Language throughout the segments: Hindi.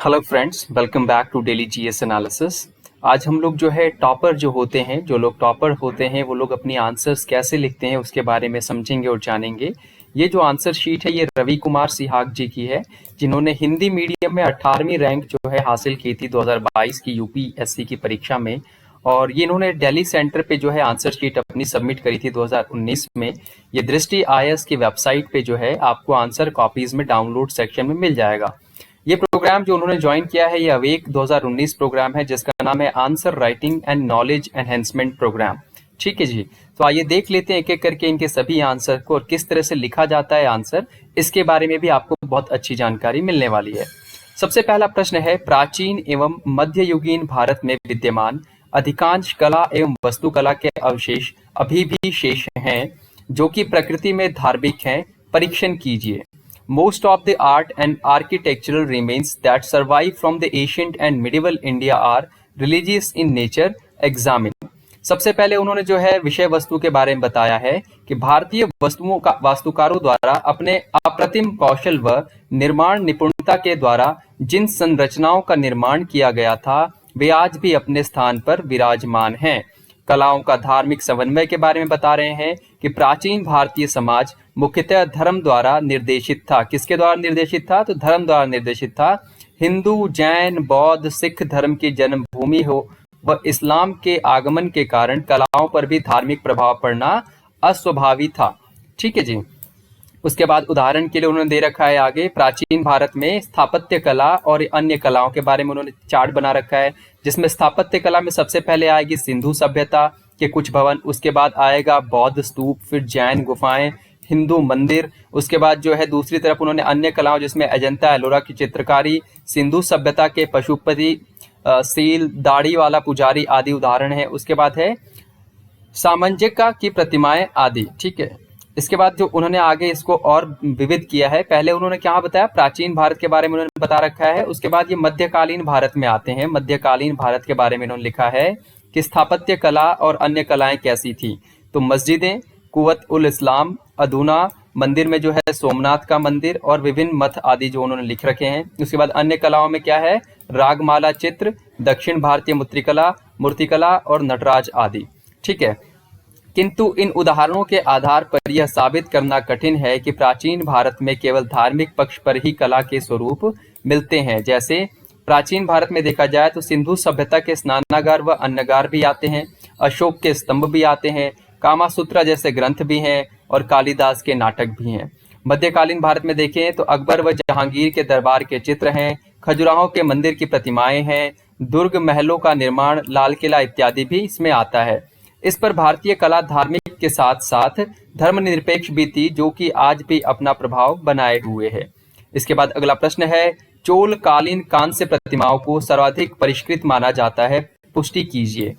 Hello friends, welcome back to daily GS analysis. आज हम लोग जो है टॉपर जो होते हैं, जो लोग टॉपर होते हैं वो लोग अपनी आंसर्स कैसे लिखते हैं उसके बारे में समझेंगे और जानेंगे। ये जो आंसर शीट है ये रवि कुमार सिहाग जी की है, जिन्होंने हिंदी मीडियम में 18वीं रैंक जो है हासिल की थी 2022 की यूपीएससी की परीक्षा में। और ये इन्होंने दिल्ली सेंटर पे जो है आंसर शीट अपनी सबमिट करी थी 2019 में। ये दृष्टि आईएएस की वेबसाइट पे जो है आपको आंसर कॉपीज में डाउनलोड सेक्शन में मिल जाएगा। ये प्रोग्राम जो उन्होंने ज्वाइन किया है ये अवेक 2019 प्रोग्राम है, जिसका नाम है answer writing and knowledge enhancement programme. ठीक है जी, तो आइए देख लेते हैं एक एक करके इनके सभी आंसर को और किस तरह से लिखा जाता है आंसर, इसके बारे में भी आपको बहुत अच्छी जानकारी मिलने वाली है। सबसे पहला प्रश्न है, प्राचीन एवं मध्ययुगीन भारत में विद्यमान अधिकांश कला एवं वास्तुकला के अवशेष अभी भी शेष हैं जो कि प्रकृति में धार्मिक हैं, परीक्षण कीजिए। Most of the art and architectural remains that survive from the ancient and medieval India are religious in nature. Examine. सबसे पहले उन्होंने जो है विषय वस्तु के बारे में बताया है कि भारतीय वस्तुओं का वास्तुकारों द्वारा अपने अप्रतिम कौशल व निर्माण निपुणता के द्वारा जिन संरचनाओं का निर्माण किया गया था वे आज भी अपने स्थान पर विराजमान हैं। कलाओं का धार्मिक समन्वय के बारे में बता रहे हैं कि प्राचीन भारतीय समाज मुख्यतः धर्म द्वारा निर्देशित था। किसके द्वारा निर्देशित था? तो धर्म द्वारा निर्देशित था। हिंदू, जैन, बौद्ध, सिख धर्म की जन्मभूमि हो व इस्लाम के आगमन के कारण कलाओं पर भी धार्मिक प्रभाव पड़ना अस्वाभाविक था। ठीक है जी। उसके बाद उदाहरण के लिए उन्होंने दे रखा है आगे, प्राचीन भारत में स्थापत्य कला और अन्य कलाओं के बारे में उन्होंने चार्ट बना रखा है, जिसमें स्थापत्य कला में सबसे पहले आएगी सिंधु सभ्यता के कुछ भवन, उसके बाद आएगा बौद्ध स्तूप, फिर जैन गुफाएं, हिंदू मंदिर। उसके बाद जो है दूसरी तरफ उन्होंने अन्य कलाओं जिसमें अजंता एलोरा की चित्रकारी, सिंधु सभ्यता के पशुपति, सील, दाढ़ी वाला पुजारी आदि उदाहरण है। उसके बाद है सामंजिका की प्रतिमाएं आदि। ठीक है। इसके बाद जो उन्होंने आगे इसको और विविध किया है, पहले उन्होंने क्या बताया, प्राचीन भारत के बारे में उन्होंने बता रखा है। उसके बाद ये मध्यकालीन भारत में आते हैं। मध्यकालीन भारत के बारे में उन्होंने लिखा है कि स्थापत्य कला और अन्य कलाएं कैसी थी। तो मस्जिदें, कुवत उल इस्लाम, अदूना मंदिर में जो है सोमनाथ का मंदिर और विभिन्न मठ आदि जो उन्होंने लिख रखे हैं। उसके बाद अन्य कलाओं में क्या है, रागमाला चित्र, दक्षिण भारतीय मूर्तिकला और नटराज आदि। ठीक है। किंतु इन उदाहरणों के आधार पर यह साबित करना कठिन है कि प्राचीन भारत में केवल धार्मिक पक्ष पर ही कला के स्वरूप मिलते हैं। जैसे प्राचीन भारत में देखा जाए तो सिंधु सभ्यता के स्नानागार व अन्नगार भी आते हैं, अशोक के स्तंभ भी आते हैं, कामासूत्रा जैसे ग्रंथ भी हैं और कालिदास के नाटक भी हैं। मध्यकालीन भारत में देखें तो अकबर व जहांगीर के दरबार के चित्र हैं, खजुराहो के मंदिर की प्रतिमाएं हैं, दुर्ग महलों का निर्माण, लाल किला इत्यादि भी इसमें आता है। इस पर भारतीय कला धार्मिक के साथ साथ धर्मनिरपेक्ष भी थी, जो कि आज भी अपना प्रभाव बनाए हुए है। इसके बाद अगला प्रश्न है, चोल कालीन कांस्य प्रतिमाओं को सर्वाधिक परिष्कृत माना जाता है, पुष्टि कीजिए।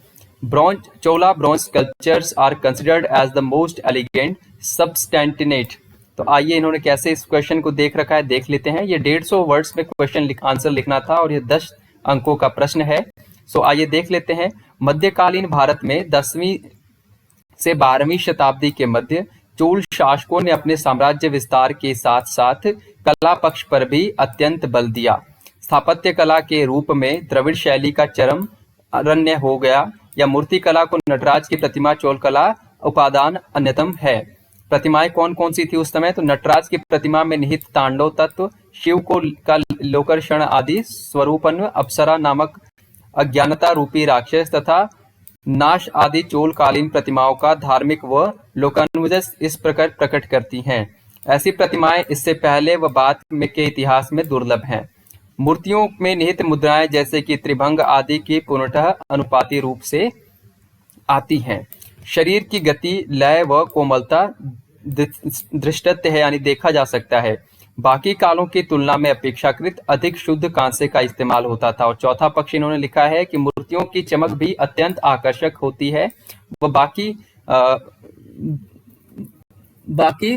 Chola bronze sculptures are considered as the most elegant सबस्टेंटिनेट। तो आइए इन्होंने कैसे इस क्वेश्चन को देख रखा है देख लेते हैं। ये 150 वर्ड्स में क्वेश्चन आंसर लिखना था और ये 10 अंकों का प्रश्न है। सो आइए देख लेते हैं। मध्यकालीन भारत में 10वीं से 12वीं शताब्दी के मध्य चोल शासकों ने अपने साम्राज्य विस्तार के साथ साथ कला पक्ष पर भी अत्यंत बल दिया। स्थापत्य कला के रूप में द्रविड़ शैली का चरम अरण्य हो गया या मूर्ति कला को नटराज की प्रतिमा चोल कला उपादान अन्यतम है। प्रतिमाएं कौन कौन सी थी उस समय? तो नटराज की प्रतिमा में निहित तांडव तत्व, शिव को का लोकर्षण आदि, स्वरूपन्व अप्सरा नामक अज्ञानता रूपी राक्षस तथा नाश आदि चोलकालीन प्रतिमाओं का धार्मिक व लोकानुजस इस प्रकार प्रकट करती हैं। ऐसी प्रतिमाएं इससे पहले व बाद में के इतिहास में दुर्लभ हैं। मूर्तियों में निहित मुद्राएं जैसे कि त्रिभंग आदि की पूर्णतः अनुपाती रूप से आती हैं। शरीर की गति, लय व कोमलता दृष्टत्य है, यानी देखा जा सकता है। बाकी कालों की तुलना में अपेक्षाकृत अधिक शुद्ध कांस्य का इस्तेमाल होता था। और चौथा पक्ष इन्होंने लिखा है कि मूर्तियों की चमक भी अत्यंत आकर्षक होती है, वह बाकी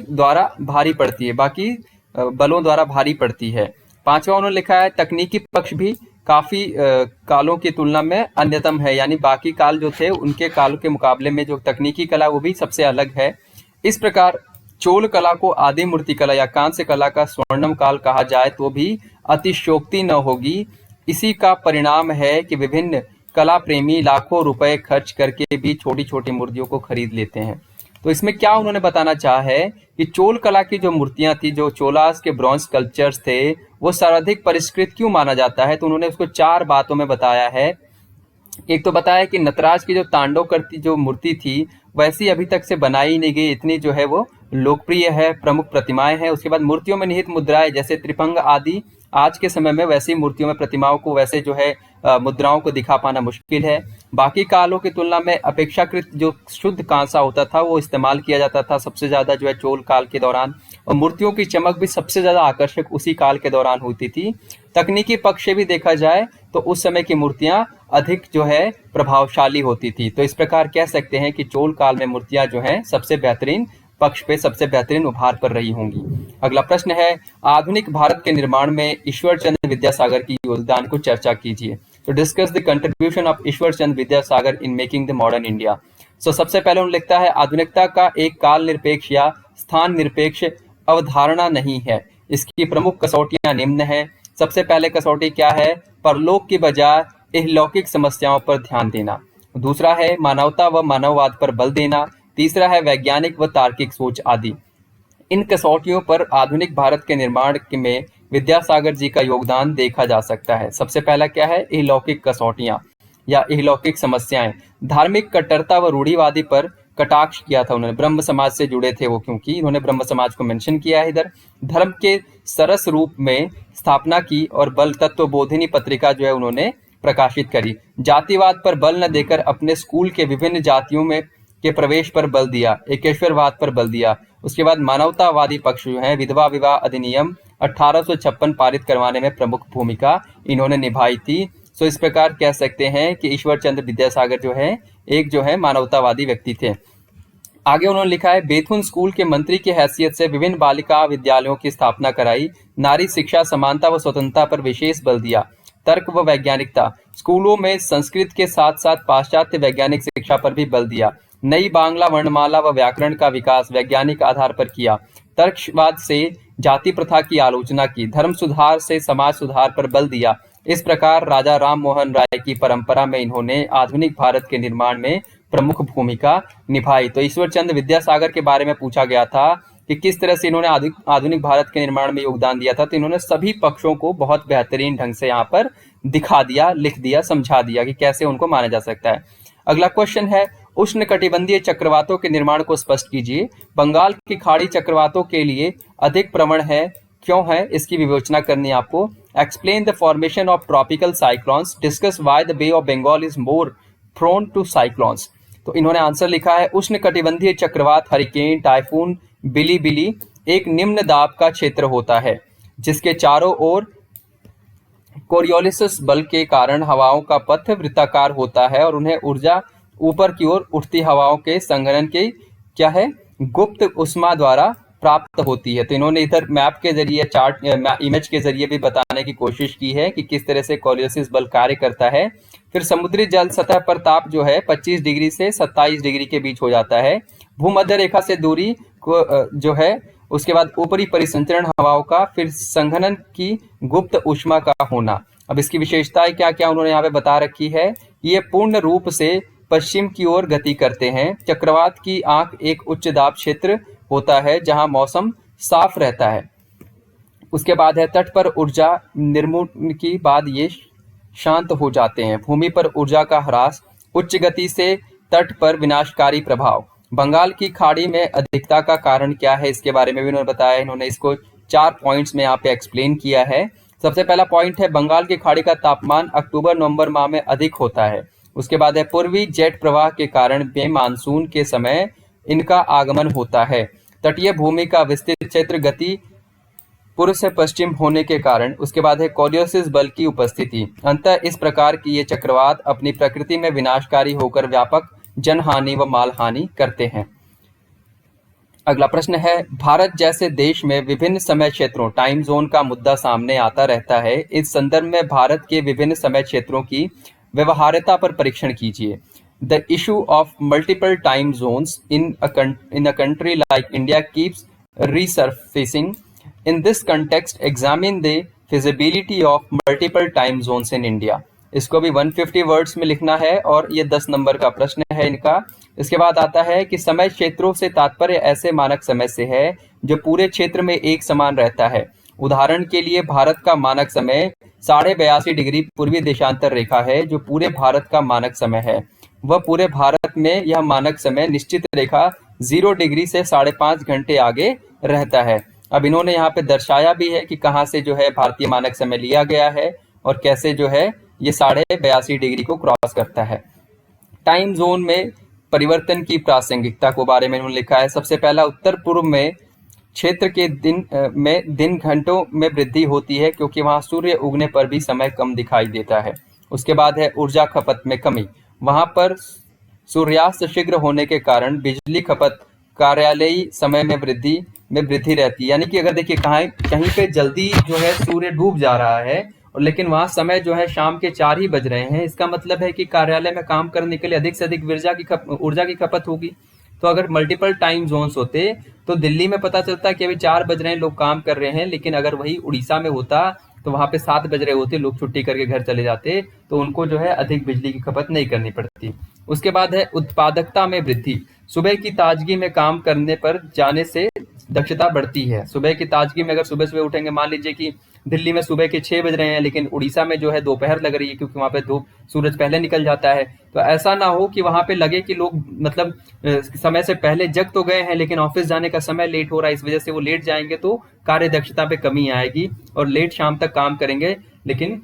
द्वारा भारी पड़ती है, बाकी बलों द्वारा भारी पड़ती है। पांचवा उन्होंने लिखा है तकनीकी पक्ष भी काफी कालों की तुलना में अन्यतम है, यानी बाकी काल जो थे उनके काल के मुकाबले में जो तकनीकी कला वो भी सबसे अलग है। इस प्रकार चोल कला को आदि मूर्ति कला या कांस्य कला का स्वर्णिम काल कहा जाए तो भी अतिशयोक्ति न होगी। इसी का परिणाम है कि विभिन्न कला प्रेमी लाखों रुपए खर्च करके भी छोटी छोटी मूर्तियों को खरीद लेते हैं। तो इसमें क्या उन्होंने बताना चाहा है कि चोल कला की जो मूर्तियां थी, जो चोलास के ब्रॉन्ज स्कल्पचर्स थे, वो सर्वाधिक परिष्कृत क्यों माना जाता है। तो उन्होंने उसको 4 बातों में बताया है। एक तो बताया कि नटराज की जो तांडव करती जो मूर्ति थी वैसी अभी तक से बनाई नहीं गई, इतनी जो है वो लोकप्रिय है, प्रमुख प्रतिमाएं हैं। उसके बाद मूर्तियों में निहित मुद्राएं जैसे त्रिभंग आदि आज के समय में वैसी मूर्तियों में प्रतिमाओं को वैसे जो है मुद्राओं को दिखा पाना मुश्किल है। बाकी कालों की तुलना में अपेक्षाकृत जो शुद्ध कांसा होता था वो इस्तेमाल किया जाता था सबसे ज्यादा जो है चोल काल के दौरान, और मूर्तियों की चमक भी सबसे ज्यादा आकर्षक उसी काल के दौरान होती थी। तकनीकी पक्ष से भी देखा जाए तो उस समय की मूर्तियां अधिक जो है प्रभावशाली होती थी। तो इस प्रकार कह सकते हैं कि चोल काल में मूर्तियां जो है सबसे बेहतरीन पक्ष पे सबसे बेहतरीन उभार पर रही होंगी। अगला प्रश्न है, आधुनिक भारत के निर्माण में ईश्वर चंद्र विद्यासागर की योगदान को चर्चा कीजिए। तो discuss the contribution of Ishwar Chandra Vidyasagar in making the modern India. So सबसे पहले उन्होंने लिखता है, आधुनिकता का एक काल निरपेक्ष या स्थान निरपेक्ष अवधारणा नहीं है। इसकी प्रमुख कसौटियां निम्न है। सबसे पहले कसौटी क्या है, परलोक की बजाय इहलौकिक समस्याओं पर ध्यान देना। दूसरा है मानवता व मानववाद पर बल देना। तीसरा है वैज्ञानिक व तार्किक सोच आदि। इन कसौटियों पर आधुनिक भारत के निर्माण में विद्यासागर जी का योगदान देखा जा सकता है। सबसे पहला क्या है, इहलौकिक कसौटियां या इहलौकिक समस्याएं। धार्मिक कट्टरता व रूढ़िवादी पर कटाक्ष किया था उन्होंने। ब्रह्म समाज से जुड़े थे वो, क्योंकि इन्होंने ब्रह्म समाज को मेंशन किया है इधर। धर्म के सरस रूप में स्थापना की और बल तत्व बोधिनी पत्रिका जो है उन्होंने प्रकाशित करी। जातिवाद पर बल न देकर अपने स्कूल के विभिन्न जातियों में के प्रवेश पर बल दिया, एकेश्वरवाद पर बल दिया। उसके बाद मानवतावादी पक्ष जो है, विधवा विवाह अधिनियम 1856 पारित करवाने में प्रमुख भूमिका इन्होंने निभाई थी। सो इस प्रकार कह सकते हैं कि ईश्वर चंद्र विद्यासागर जो है एक जो है मानवतावादी व्यक्ति थे। आगे उन्होंने लिखा है, बेथुन स्कूल के मंत्री की हैसियत से विभिन्न बालिका विद्यालयों की स्थापना कराई। नारी शिक्षा, समानता व स्वतंत्रता पर विशेष बल दिया। तर्क व वैज्ञानिकता, स्कूलों में संस्कृत के साथ साथ पाश्चात्य वैज्ञानिक शिक्षा पर भी बल दिया। नई बांग्ला वर्णमाला व व्याकरण का विकास वैज्ञानिक आधार पर किया। तर्कवाद से जाति प्रथा की आलोचना की। धर्म सुधार से समाज सुधार पर बल दिया। इस प्रकार राजा राम मोहन राय की परंपरा में इन्होंने आधुनिक भारत के निर्माण में प्रमुख भूमिका निभाई। तो ईश्वर चंद्र विद्यासागर के बारे में पूछा गया था कि किस तरह से इन्होंने आधुनिक भारत के निर्माण में योगदान दिया था। तो इन्होंने सभी पक्षों को बहुत बेहतरीन ढंग से यहाँ पर दिखा दिया, लिख दिया, समझा दिया कि कैसे उनको माना जा सकता है। अगला क्वेश्चन है, उष्णकटिबंधीय चक्रवातों के निर्माण को स्पष्ट कीजिए। बंगाल की खाड़ी चक्रवातों के लिए अधिक प्रवण है, क्यों है, इसकी विवेचना करनी है आपको। Explain the formation of tropical cyclones. Discuss why the bay of Bengal is more prone to cyclones. तो इन्होंने आंसर लिखा है, उष्णकटिबंधीय चक्रवात, हरिकेन, टाइफून, बिली एक निम्न दाब का क्षेत्र होता है जिसके चारों ओर कोरियोलिस बल के कारण हवाओं का पथ वृत्ताकार होता है और उन्हें ऊर्जा ऊपर की ओर उठती हवाओं के संघनन के क्या है, गुप्त उष्मा द्वारा प्राप्त होती है। तो इन्होंने इधर मैप के जरिए, चार्ट इमेज के जरिए भी बताने की कोशिश की है कि किस तरह से कोरियोलिस बल कार्य करता है। फिर समुद्री जल सतह पर ताप जो है 25 डिग्री से 27 डिग्री के बीच हो जाता है। भूमध्य रेखा से दूरी को जो है, उसके बाद ऊपरी परिसंचरण हवाओं का, फिर संघनन की गुप्त ऊष्मा का होना। अब इसकी विशेषताएं क्या क्या उन्होंने यहाँ पे बता रखी है। ये पूर्ण रूप से पश्चिम की ओर गति करते हैं। चक्रवात की आंख एक उच्च दाब क्षेत्र होता है जहां मौसम साफ रहता है। उसके बाद है तट पर ऊर्जा निर्मूलन की बाद ये शांत हो जाते हैं। भूमि पर ऊर्जा का ह्रास, उच्च गति से तट पर विनाशकारी प्रभाव। बंगाल की खाड़ी में अधिकता का कारण क्या है, इसके बारे में भी उन्होंने बताया। इन्होंने इसको 4 पॉइंट्स में यहाँ पे एक्सप्लेन किया है। सबसे पहला पॉइंट है, बंगाल की खाड़ी का तापमान अक्टूबर नवंबर माह में अधिक होता है। उसके बाद है, पूर्वी जेट प्रवाह के कारण बे मानसून के समय इनका आगमन होता है। तटीय भूमि का विस्तृत क्षेत्र गति पूर्व से पश्चिम होने के कारण। उसके बाद है कोरियोलिस बल की उपस्थिति। अंततः इस प्रकार की ये चक्रवात अपनी प्रकृति में विनाशकारी होकर व्यापक जनहानि व मालहानि करते हैं। अगला प्रश्न है, भारत जैसे देश में विभिन्न समय क्षेत्रों टाइम जोन का मुद्दा सामने आता रहता है। इस संदर्भ में भारत के विभिन्न समय क्षेत्रों की व्यवहार्यता पर परीक्षण कीजिए। The issue of multiple time zones in a country like India keeps resurfacing. In this context, examine the feasibility of multiple time zones in India. इसको भी 150 वर्ड्स में लिखना है और ये 10 नंबर का प्रश्न है इनका। इसके बाद आता है कि समय क्षेत्रों से तात्पर्य ऐसे मानक समय से है जो पूरे क्षेत्र में एक समान रहता है। उदाहरण के लिए भारत का मानक समय 82.5 डिग्री पूर्वी देशांतर रेखा है जो पूरे भारत का मानक समय है। वह पूरे भारत में यह मानक समय निश्चित रेखा 0 डिग्री से 5.5 घंटे आगे रहता है। अब इन्होंने यहाँ पे दर्शाया भी है कि कहाँ से जो है भारतीय मानक समय लिया गया है और कैसे जो है ये 82.5 डिग्री को क्रॉस करता है। टाइम जोन में परिवर्तन की प्रासंगिकता को बारे में उन्होंने लिखा है। सबसे पहला, उत्तर पूर्व में क्षेत्र के दिन घंटों में वृद्धि होती है क्योंकि वहां सूर्य उगने पर भी समय कम दिखाई देता है। उसके बाद है ऊर्जा खपत में कमी। वहां पर सूर्यास्त शीघ्र होने के कारण बिजली खपत कार्यालयी समय में वृद्धि रहती है। यानी कि अगर देखिए कहीं पे जल्दी जो है सूर्य डूब जा रहा है और लेकिन वहां समय जो है शाम के 4 ही बज रहे हैं, इसका मतलब है कि कार्यालय में काम करने के लिए अधिक से अधिक ऊर्जा की खपत होगी। तो अगर मल्टीपल टाइम जोन्स होते तो दिल्ली में पता चलता कि अभी 4 बज रहे हैं, लोग काम कर रहे हैं, लेकिन अगर वही उड़ीसा में होता तो वहां पे 7 बज रहे होते, लोग छुट्टी करके घर चले जाते, तो उनको जो है अधिक बिजली की खपत नहीं करनी पड़ती। उसके बाद है उत्पादकता में वृद्धि। सुबह की ताजगी में काम करने पर जाने से दक्षता बढ़ती है। सुबह की ताजगी में अगर सुबह सुबह उठेंगे, मान लीजिए कि दिल्ली में सुबह के 6 बज रहे हैं लेकिन उड़ीसा में जो है दोपहर लग रही है क्योंकि वहां पे सूरज पहले निकल जाता है, तो ऐसा ना हो कि वहां पे लगे कि लोग मतलब समय से पहले जग तो गए हैं लेकिन ऑफिस जाने का समय लेट हो रहा है, इस वजह से वो लेट जाएंगे तो कार्य दक्षता पे कमी आएगी और लेट शाम तक काम करेंगे, लेकिन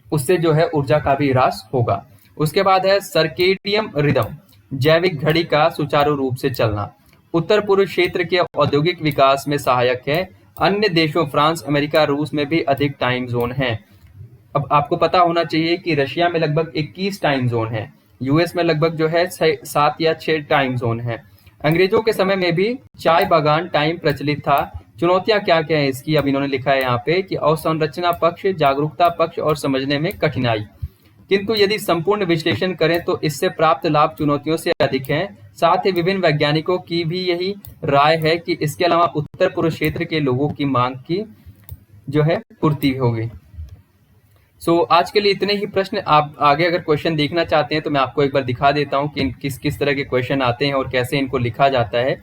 उससे जो है ऊर्जा का भी ह्रास होगा। उसके बाद है सर्केडियम रिदम, जैविक घड़ी का सुचारू रूप से चलना। उत्तर पूर्व क्षेत्र के औद्योगिक विकास में सहायक है। अन्य देशों फ्रांस, अमेरिका, रूस में भी अधिक टाइम जोन हैं। अब आपको पता होना चाहिए कि रशिया में लगभग 21 टाइम जोन है, यूएस में लगभग जो है 7 या 6 टाइम जोन है। अंग्रेजों के समय में भी चाय बागान टाइम प्रचलित था। चुनौतियां क्या क्या है इसकी, अब इन्होंने लिखा है यहाँ पे कि अवसंरचना पक्ष, जागरूकता पक्ष और समझने में कठिनाई। किंतु यदि संपूर्ण विश्लेषण करें तो इससे प्राप्त लाभ चुनौतियों से अधिक हैं। साथ ही विभिन्न वैज्ञानिकों की भी यही राय है कि इसके अलावा उत्तर पूर्व क्षेत्र के लोगों की मांग की जो है पूर्ति होगी। आज के लिए इतने ही प्रश्न। आप आगे अगर क्वेश्चन देखना चाहते हैं तो मैं आपको एक बार दिखा देता हूं कि किस किस तरह के क्वेश्चन आते हैं और कैसे इनको लिखा जाता है।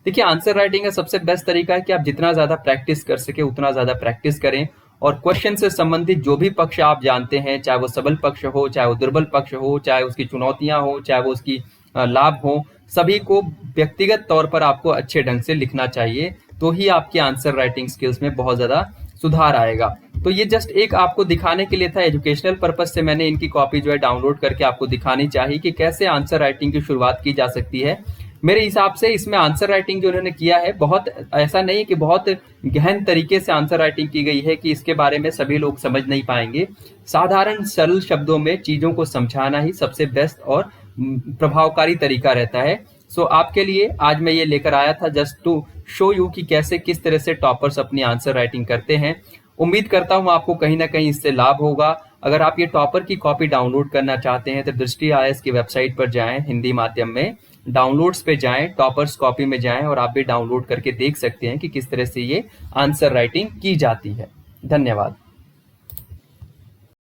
देखिए, आंसर राइटिंग का सबसे बेस्ट तरीका है कि आप जितना ज्यादा प्रैक्टिस कर सके उतना ज्यादा प्रैक्टिस करें और क्वेश्चन से संबंधित जो भी पक्ष आप जानते हैं, चाहे वो सबल पक्ष हो, चाहे वो दुर्बल पक्ष हो, चाहे उसकी चुनौतियां हो, चाहे वो उसकी लाभ हो, सभी को व्यक्तिगत तौर पर आपको अच्छे ढंग से लिखना चाहिए, तो ही आपकी आंसर राइटिंग स्किल्स में बहुत ज्यादा सुधार आएगा। तो ये जस्ट एक आपको दिखाने के लिए था, एजुकेशनल पर्पज से मैंने इनकी कॉपी जो है डाउनलोड करके आपको दिखानी चाहिए कि कैसे आंसर राइटिंग की शुरुआत की जा सकती है। मेरे हिसाब से इसमें आंसर राइटिंग जो उन्होंने किया है, बहुत ऐसा नहीं है कि बहुत गहन तरीके से आंसर राइटिंग की गई है कि इसके बारे में सभी लोग समझ नहीं पाएंगे। साधारण सरल शब्दों में चीजों को समझाना ही सबसे बेस्ट और प्रभावकारी तरीका रहता है। आपके लिए आज मैं ये लेकर आया था जस्ट टू शो यू कि कैसे किस तरह से टॉपर्स अपनी आंसर राइटिंग करते हैं। उम्मीद करता हूं आपको कहीं ना कहीं इससे लाभ होगा। अगर आप ये टॉपर की कॉपी डाउनलोड करना चाहते हैं तो दृष्टि आईएएस की वेबसाइट पर जाएं, हिंदी माध्यम में डाउनलोड्स पे जाएं, टॉपर्स कॉपी में जाएं और आप भी डाउनलोड करके देख सकते हैं कि किस तरह से ये आंसर राइटिंग की जाती है। धन्यवाद।